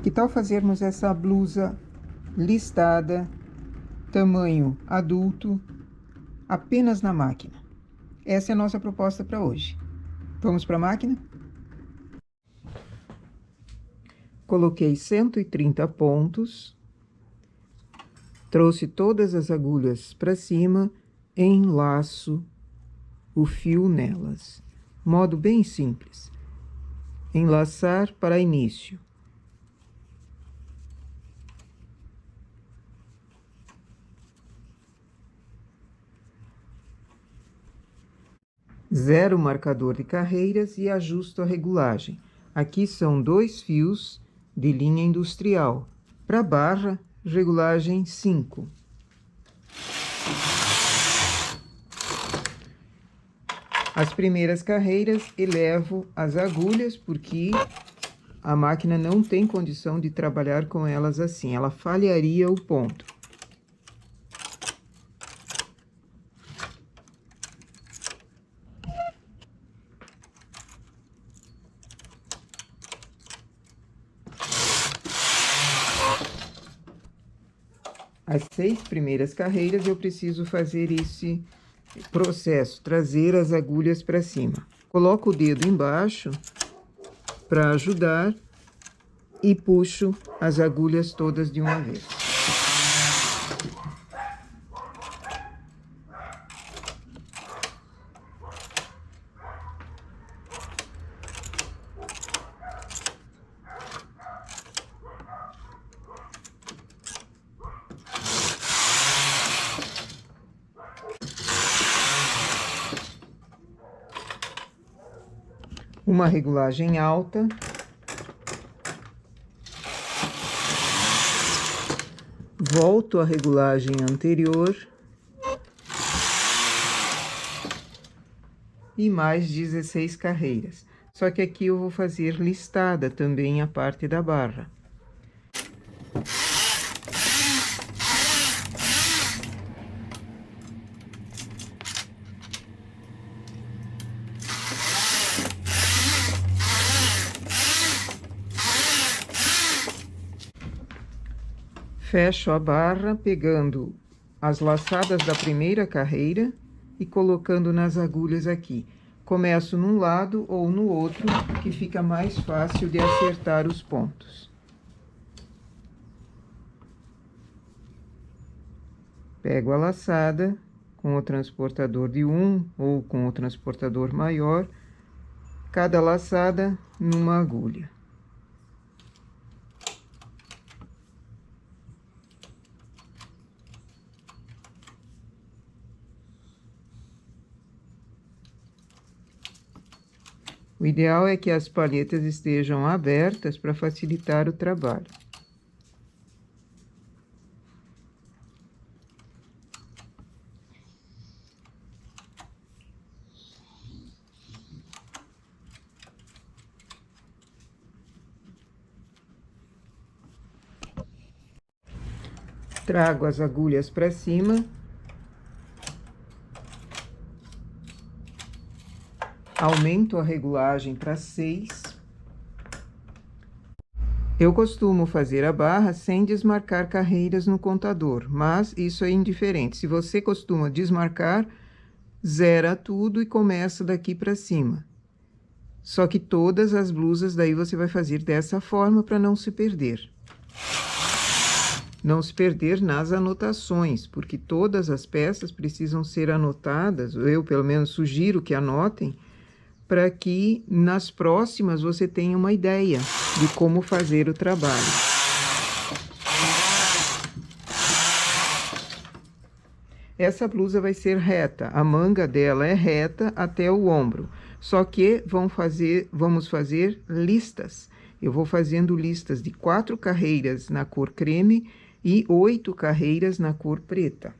Que tal fazermos essa blusa listada, tamanho adulto, apenas na máquina? Essa é a nossa proposta para hoje. Vamos para a máquina? Coloquei 130 pontos, trouxe todas as agulhas para cima, enlaço o fio nelas. Modo bem simples. Enlaçar para início. Zero marcador de carreiras e ajusto a regulagem. Aqui são 2 fios de linha industrial. Para barra, regulagem 5. As primeiras carreiras elevo as agulhas porque a máquina não tem condição de trabalhar com elas assim, ela falharia o ponto. As 6 primeiras carreiras eu preciso fazer esse processo, trazer as agulhas para cima. Coloco o dedo embaixo para ajudar e puxo as agulhas todas de uma vez. Uma regulagem alta. Volto à regulagem anterior. E mais 16 carreiras. Só que aqui eu vou fazer listada também a parte da barra. Fecho a barra pegando as laçadas da primeira carreira e colocando nas agulhas aqui. Começo num lado ou no outro, que fica mais fácil de acertar os pontos. Pego a laçada com o transportador de 1 ou com o transportador maior, cada laçada numa agulha. O ideal é que as palhetas estejam abertas para facilitar o trabalho. Trago as agulhas para cima. Aumento a regulagem para 6. Eu costumo fazer a barra sem desmarcar carreiras no contador, mas isso é indiferente. Se você costuma desmarcar, zera tudo e começa daqui para cima. Só que todas as blusas daí você vai fazer dessa forma para não se perder. Não se perder nas anotações, porque todas as peças precisam ser anotadas, eu pelo menos sugiro que anotem, para que nas próximas você tenha uma ideia de como fazer o trabalho. Essa blusa vai ser reta, a manga dela é reta até o ombro, só que vamos fazer listas. Eu vou fazendo listas de 4 carreiras na cor creme e 8 carreiras na cor preta.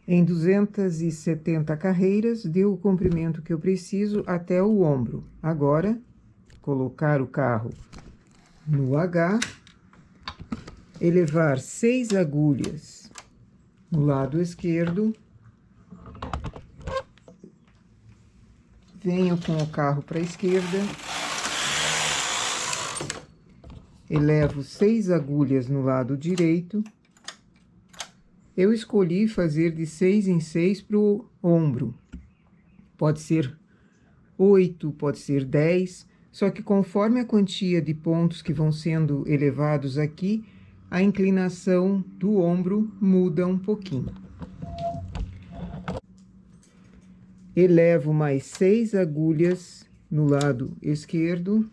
Em 270 carreiras, deu o comprimento que eu preciso até o ombro. Agora, colocar o carro no H, elevar 6 agulhas no lado esquerdo, venho com o carro para a esquerda, elevo 6 agulhas no lado direito. Eu escolhi fazer de 6 em 6 para o ombro. Pode ser 8, pode ser 10, só que conforme a quantia de pontos que vão sendo elevados aqui, a inclinação do ombro muda um pouquinho. Elevo mais 6 agulhas no lado esquerdo.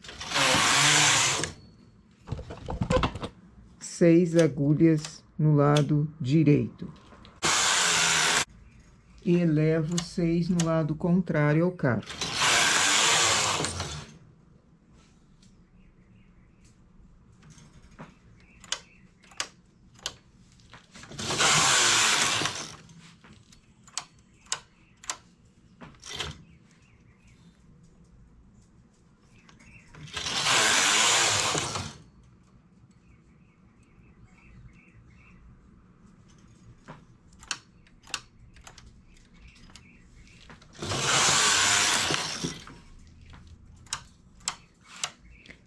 6 agulhas no lado direito. E elevo 6 no lado contrário ao carro.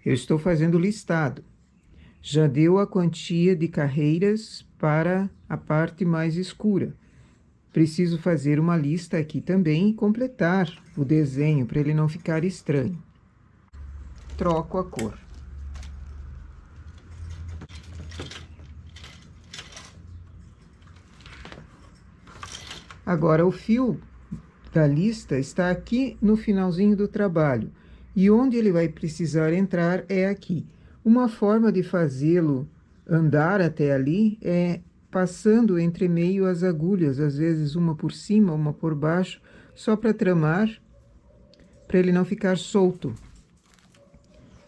Eu estou fazendo listado. Já deu a quantia de carreiras para a parte mais escura. Preciso fazer uma lista aqui também e completar o desenho para ele não ficar estranho. Troco a cor. Agora, o fio da lista está aqui no finalzinho do trabalho. E onde ele vai precisar entrar é aqui. Uma forma de fazê-lo andar até ali é passando entre meio as agulhas, às vezes uma por cima, uma por baixo, só para tramar, para ele não ficar solto.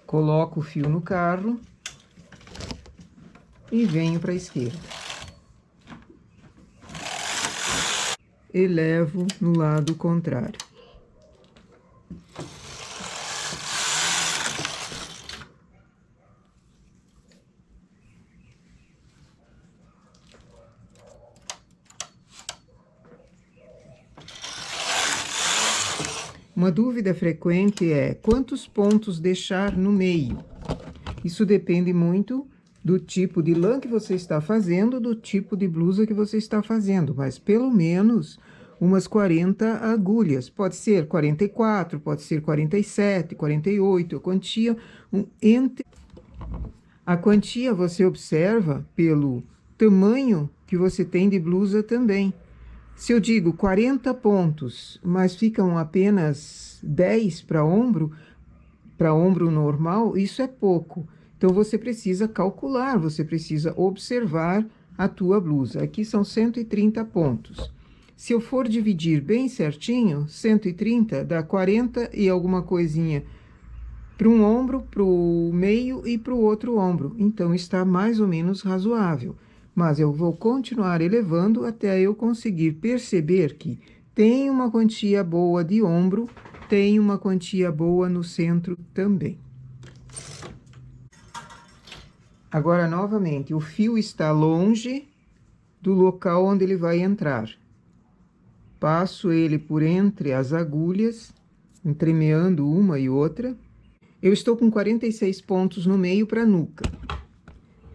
Coloco o fio no carro e venho para a esquerda. Elevo no lado contrário. Uma dúvida frequente é quantos pontos deixar no meio. Isso depende muito do tipo de lã que você está fazendo, do tipo de blusa que você está fazendo, mas pelo menos umas 40 agulhas. Pode ser 44, pode ser 47, 48, a quantia você observa pelo tamanho que você tem de blusa também. Se eu digo 40 pontos, mas ficam apenas 10 para ombro normal, isso é pouco. Então, você precisa calcular, você precisa observar a tua blusa. Aqui são 130 pontos. Se eu for dividir bem certinho, 130 dá 40 e alguma coisinha para um ombro, para o meio e para o outro ombro. Então, está mais ou menos razoável. Mas eu vou continuar elevando até eu conseguir perceber que tem uma quantia boa de ombro, tem uma quantia boa no centro também. Agora, novamente, o fio está longe do local onde ele vai entrar. Passo ele por entre as agulhas, entremeando uma e outra. Eu estou com 46 pontos no meio para a nuca.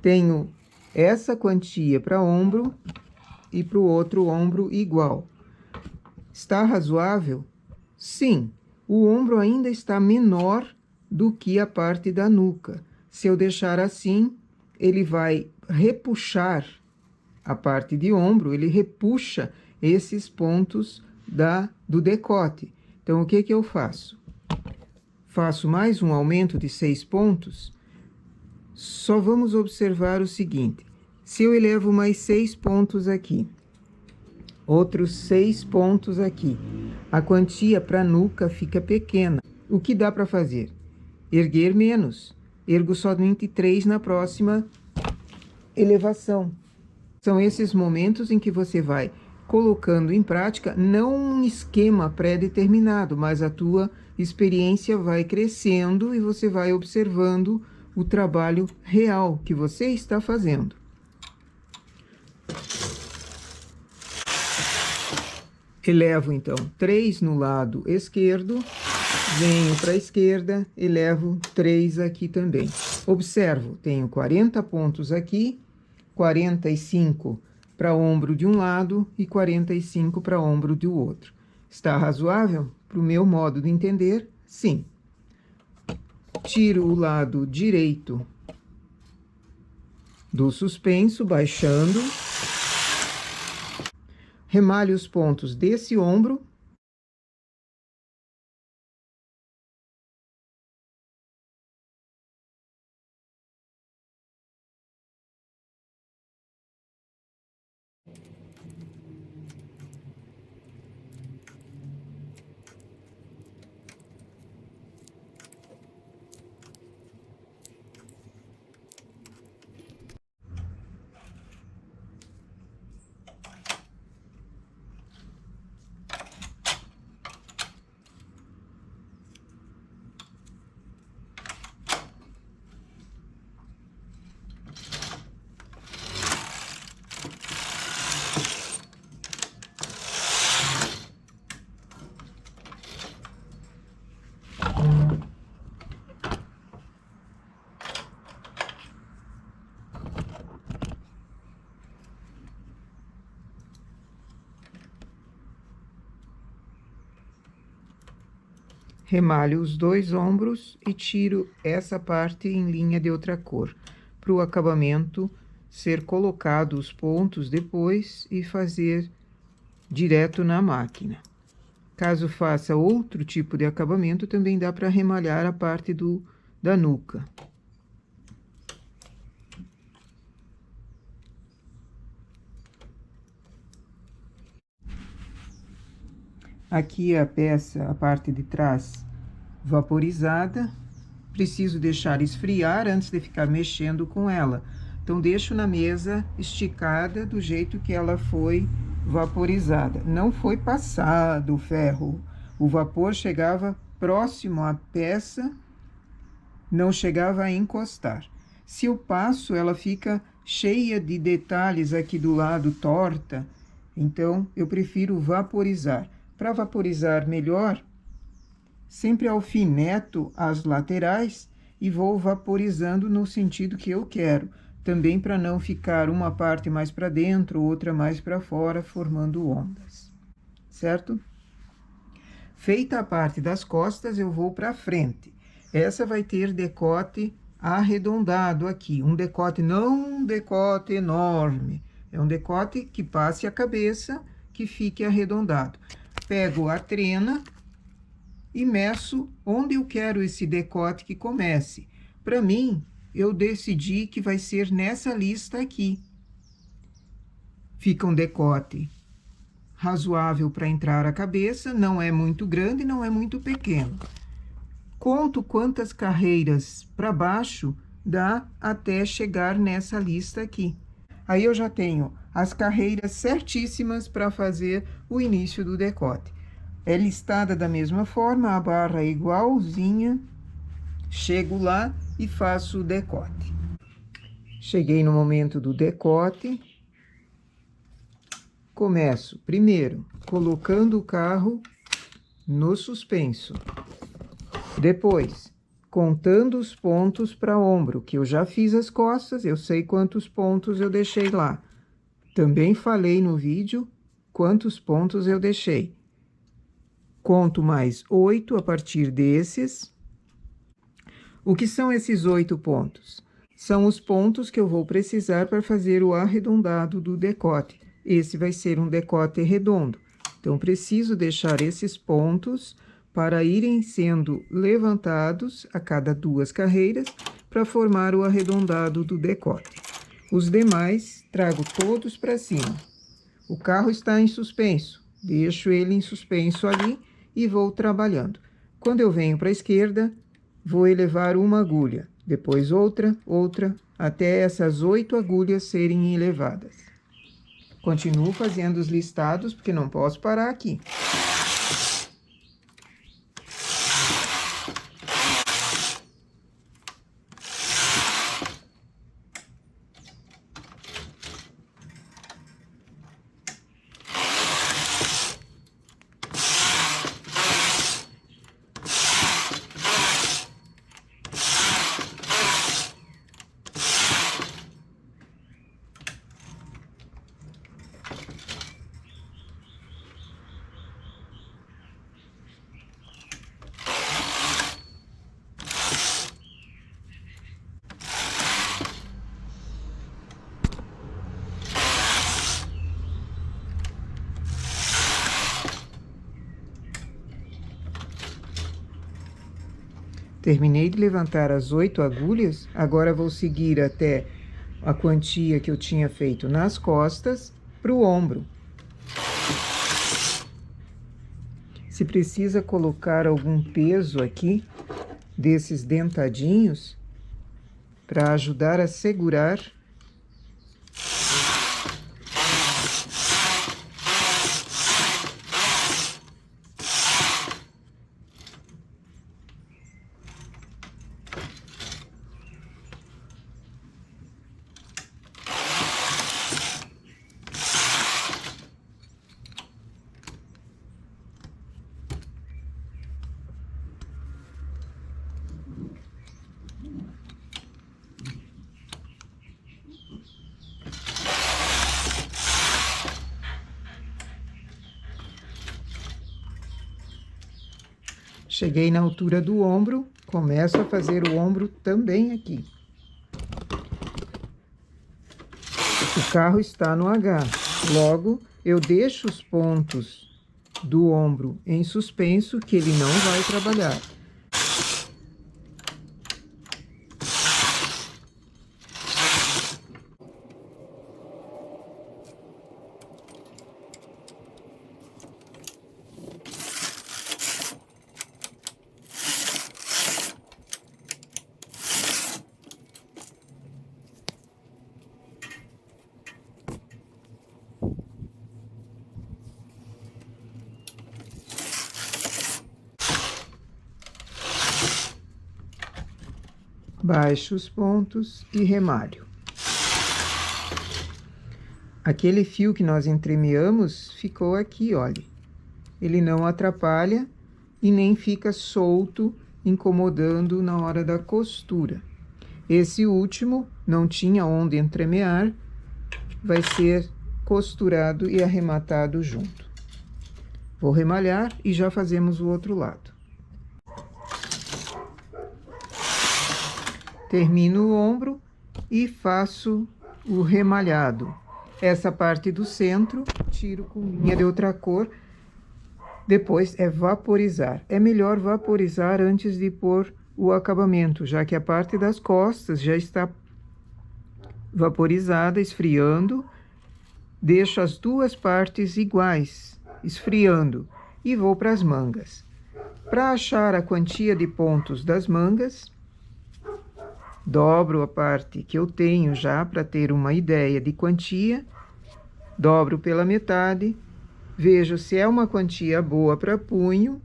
Tenho essa quantia para ombro e para o outro ombro igual. Está razoável? Sim, o ombro ainda está menor do que a parte da nuca. Se eu deixar assim, ele vai repuxar a parte de ombro, ele repuxa esses pontos do decote. Então, o que que eu faço? Faço mais um aumento de 6 pontos. Só vamos observar o seguinte: se eu elevo mais 6 pontos aqui, outros 6 pontos aqui, a quantia para a nuca fica pequena. O que dá para fazer? Erguer menos. Ergo somente 3 na próxima elevação. São esses momentos em que você vai colocando em prática não um esquema pré-determinado, mas a tua experiência vai crescendo e você vai observando o trabalho real que você está fazendo. Elevo, então, 3 no lado esquerdo, venho para a esquerda, elevo 3 aqui também. Observo, tenho 40 pontos aqui, 45 para ombro de um lado e 45 para ombro do outro. Está razoável? Para o meu modo de entender, sim. Tiro o lado direito do suspenso, baixando. Remalho os pontos desse ombro. Remalho os 2 ombros e tiro essa parte em linha de outra cor, para o acabamento ser colocado os pontos depois e fazer direto na máquina. Caso faça outro tipo de acabamento, também dá para remalhar a parte da nuca. Aqui a peça, a parte de trás, vaporizada. Preciso deixar esfriar antes de ficar mexendo com ela. Então, deixo na mesa esticada do jeito que ela foi vaporizada. Não foi passado o ferro. O vapor chegava próximo à peça, não chegava a encostar. Se eu passo, ela fica cheia de detalhes aqui do lado, torta. Então, eu prefiro vaporizar. Para vaporizar melhor, sempre alfineto as laterais e vou vaporizando no sentido que eu quero. Também para não ficar uma parte mais para dentro, outra mais para fora, formando ondas. Certo? Feita a parte das costas, eu vou para frente. Essa vai ter decote arredondado aqui. Um decote, não um decote enorme. É um decote que passe a cabeça, que fique arredondado. Pego a trena e meço onde eu quero esse decote que comece. Para mim, eu decidi que vai ser nessa lista aqui. Fica um decote razoável para entrar a cabeça, não é muito grande, não é muito pequeno. Conto quantas carreiras para baixo dá até chegar nessa lista aqui. Aí eu já tenho as carreiras certíssimas para fazer o início do decote. É listada da mesma forma, a barra é igualzinha. Chego lá e faço o decote. Cheguei no momento do decote. Começo primeiro colocando o carro no suspenso. Depois, contando os pontos para ombro, que eu já fiz as costas, eu sei quantos pontos eu deixei lá. Também falei no vídeo quantos pontos eu deixei. Conto mais 8 a partir desses. O que são esses 8 pontos? São os pontos que eu vou precisar para fazer o arredondado do decote. Esse vai ser um decote redondo. Então, preciso deixar esses pontos para irem sendo levantados a cada 2 carreiras para formar o arredondado do decote. Os demais, trago todos para cima. O carro está em suspenso. Deixo ele em suspenso ali e vou trabalhando. Quando eu venho para a esquerda, vou elevar uma agulha, depois outra, até essas 8 agulhas serem elevadas. Continuo fazendo os listados, porque não posso parar aqui. Terminei de levantar as 8 agulhas, agora vou seguir até a quantia que eu tinha feito nas costas para o ombro. Se precisa colocar algum peso aqui, desses dentadinhos, para ajudar a segurar. Cheguei na altura do ombro, começo a fazer o ombro também aqui. O carro está no H, logo eu deixo os pontos do ombro em suspenso, que ele não vai trabalhar. Baixo os pontos e remalho. Aquele fio que nós entremeamos ficou aqui, olha. Ele não atrapalha e nem fica solto, incomodando na hora da costura. Esse último não tinha onde entremear, vai ser costurado e arrematado junto. Vou remalhar e já fazemos o outro lado. Termino o ombro e faço o remalhado. Essa parte do centro, tiro com linha de outra cor. Depois é vaporizar. É melhor vaporizar antes de pôr o acabamento, já que a parte das costas já está vaporizada, esfriando. Deixo as duas partes iguais, esfriando, e vou para as mangas. Para achar a quantia de pontos das mangas, dobro a parte que eu tenho já para ter uma ideia de quantia, dobro pela metade, vejo se é uma quantia boa para punho,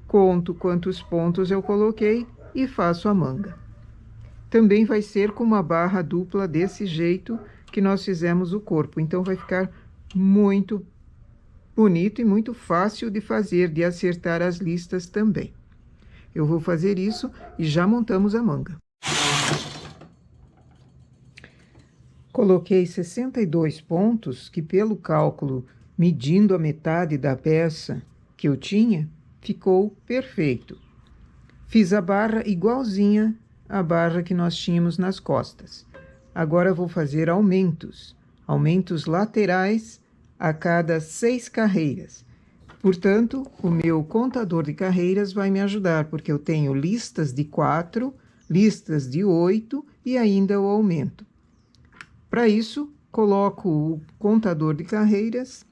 conto quantos pontos eu coloquei e faço a manga. Também vai ser com uma barra dupla desse jeito que nós fizemos o corpo, então vai ficar muito bonito e muito fácil de fazer, de acertar as listas também. Eu vou fazer isso e já montamos a manga. Coloquei 62 pontos, que pelo cálculo, medindo a metade da peça que eu tinha, ficou perfeito. Fiz a barra igualzinha à barra que nós tínhamos nas costas. Agora vou fazer aumentos laterais a cada 6 carreiras. Portanto, o meu contador de carreiras vai me ajudar, porque eu tenho listas de 4, listas de 8 e ainda o aumento. Para isso, coloco o contador de carreiras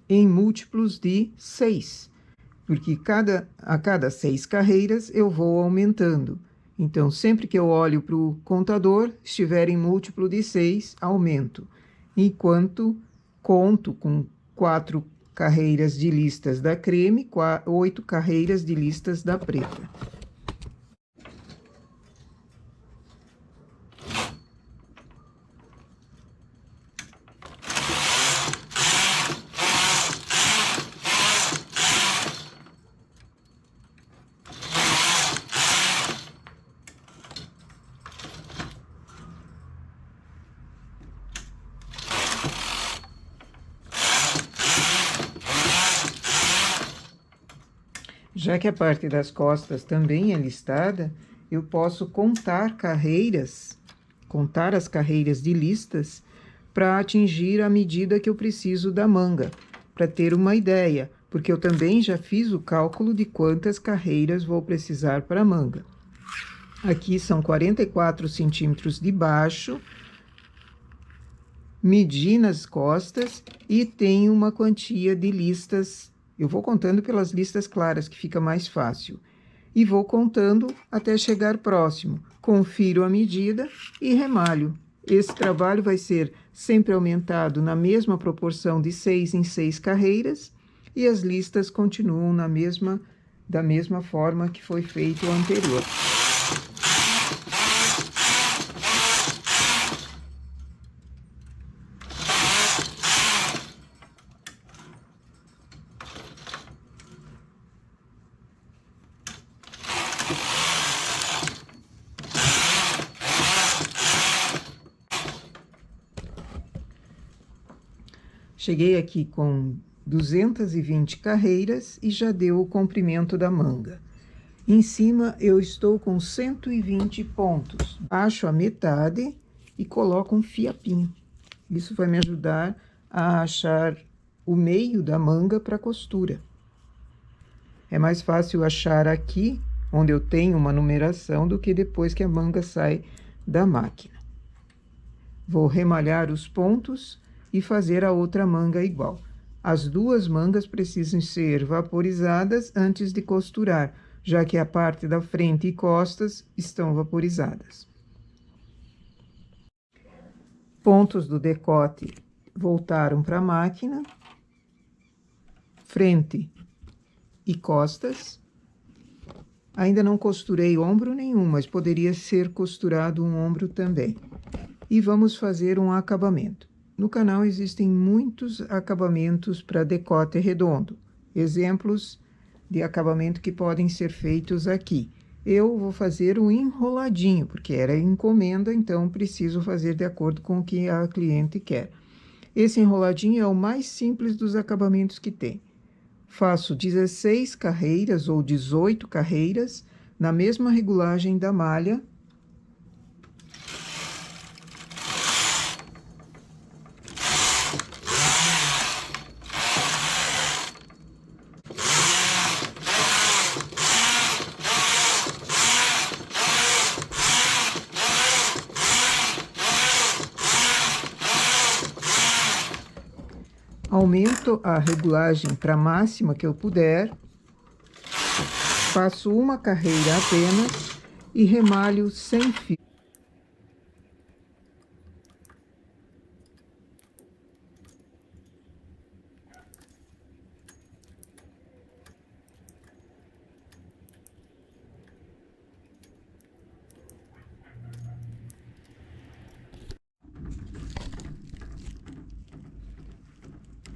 em múltiplos de 6, porque a cada 6 carreiras eu vou aumentando. Então, sempre que eu olho para o contador, estiver em múltiplo de 6, aumento. enquanto conto com 4 carreiras de listas da creme, 8 carreiras de listas da preta. Já que a parte das costas também é listada, eu posso contar as carreiras de listas para atingir a medida que eu preciso da manga, para ter uma ideia, porque eu também já fiz o cálculo de quantas carreiras vou precisar para a manga. Aqui são 44 centímetros de baixo, medi nas costas e tenho uma quantia de listas. Eu vou contando pelas listas claras, que fica mais fácil. E vou contando até chegar próximo. Confiro a medida e remalho. Esse trabalho vai ser sempre aumentado na mesma proporção de 6 em 6 carreiras. E as listas continuam da mesma forma que foi feito o anterior. Cheguei aqui com 220 carreiras e já deu o comprimento da manga. Em cima eu estou com 120 pontos. Baixo a metade e coloco um fiapinho. Isso vai me ajudar a achar o meio da manga para costura. É mais fácil achar aqui, onde eu tenho uma numeração, do que depois que a manga sai da máquina. Vou remalhar os pontos e fazer a outra manga igual. As duas mangas precisam ser vaporizadas antes de costurar, já que a parte da frente e costas estão vaporizadas. Pontos do decote voltaram para a máquina, frente e costas. Ainda não costurei ombro nenhum, mas poderia ser costurado um ombro também. E vamos fazer um acabamento. No canal existem muitos acabamentos para decote redondo, exemplos de acabamento que podem ser feitos aqui. Eu vou fazer um enroladinho, porque era encomenda, então preciso fazer de acordo com o que a cliente quer. Esse enroladinho é o mais simples dos acabamentos que tem. Faço 16 carreiras ou 18 carreiras na mesma regulagem da malha. Aumento a regulagem para a máxima que eu puder, faço uma carreira apenas e remalho sem fio.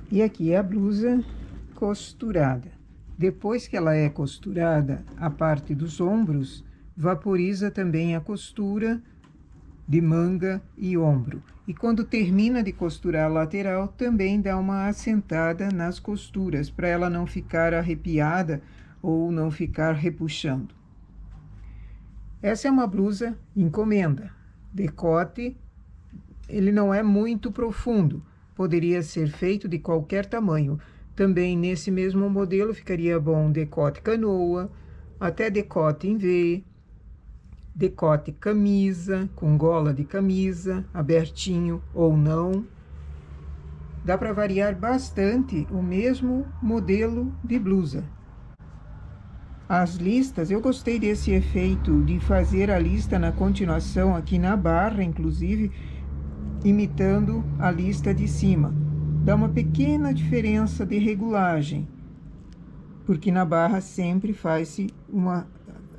E aqui é a blusa costurada. Depois que ela é costurada, a parte dos ombros vaporiza também a costura de manga e ombro. E quando termina de costurar a lateral, também dá uma assentada nas costuras, para ela não ficar arrepiada ou não ficar repuxando. Essa é uma blusa encomenda. Decote, ele não é muito profundo. Poderia ser feito de qualquer tamanho. Também nesse mesmo modelo ficaria bom decote canoa, até decote em V, decote camisa, com gola de camisa, abertinho ou não. Dá para variar bastante o mesmo modelo de blusa. As listas, eu gostei desse efeito de fazer a lista na continuação aqui na barra, inclusive. imitando a lista de cima. Dá uma pequena diferença de regulagem, porque na barra sempre faz-se uma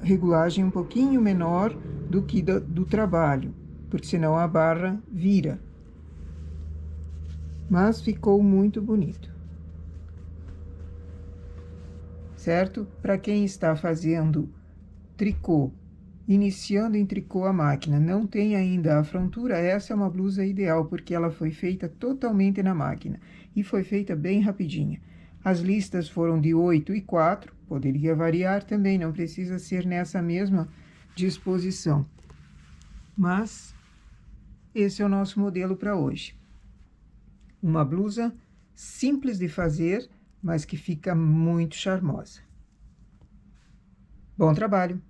regulagem um pouquinho menor do que do trabalho, porque senão a barra vira. Mas ficou muito bonito. Certo? Para quem está fazendo tricô, iniciando em tricô a máquina, não tem ainda a frontura, essa é uma blusa ideal, porque ela foi feita totalmente na máquina e foi feita bem rapidinha. As listas foram de 8 e 4, poderia variar também, não precisa ser nessa mesma disposição. Mas esse é o nosso modelo para hoje. Uma blusa simples de fazer, mas que fica muito charmosa. Bom trabalho!